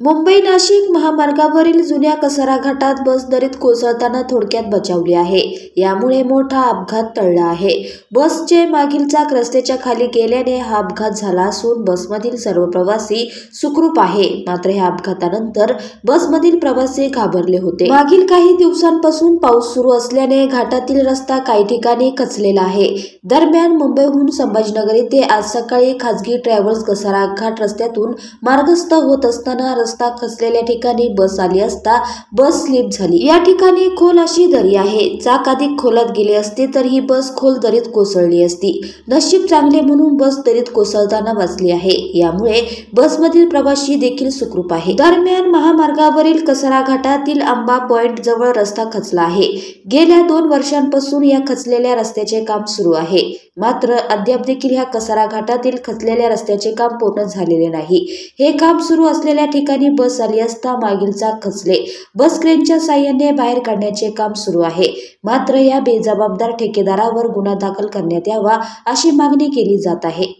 मुंबई नाशिक महामार्गावरील जुन्या कसारा घाटात बस दरीत कोसळताना थोडक्यात बचावली आहे। यामुळे मोठा अपघात टळला आहे। बसचे मागील चाक रस्त्याच्या खाली गेल्याने हा अपघात झाला असून बसमधील सर्व प्रवासी सुखरूप आहे। मात्र या अपघातानंतर बसमधील प्रवासी घाबरले होते। मागील काही दिवसांपासून पाऊस सुरू असल्याने घाटातील रस्ता काही ठिकाणी खचलेला आहे। दरम्यान मुंबईहून संभाजीनगर येथे आज सकाळी खासगी ट्रॅव्हल्स कसारा घाट रस्त्यातून मार्गस्थ होत असताना रस्ता खचलेल्या ठिकाणी बस आली असता बस स्लिप झाली। या ठिकाणी खोल अशी दरी आहे। चाक अधिक खोलात गेले असते तर ही बस खोल दरीत कोसळली असती। नशीब चांगले म्हणून बस दरीत कोसळताना वाचली आहे। यामुळे बसमधील प्रवासी देखील सुखरूप आहे। दरम्यान महामार्गावरील कसारा घाटातील आंबा पॉइंट जवळ रस्ता खचला आहे। गेल्या 2 वर्षांपासून या खचलेल्या रस्त्याचे काम सुरू आहे। मात्र अद्याप देखील ह्या कसारा घाटातील खचलेल्या रस्त्याचे काम पूर्ण झालेले नाही। हे काम सुरू असलेल्या ठिकाणी बस आली असता मागील चाक खचले। बस क्रेनच्या साहाय्याने बाहेर काढण्याचे काम सुरू आहे। मात्र या बेजबाबदार ठेकेदारावर गुन्हा दाखल करण्यात यावा अशी मागणी केली जात आहे।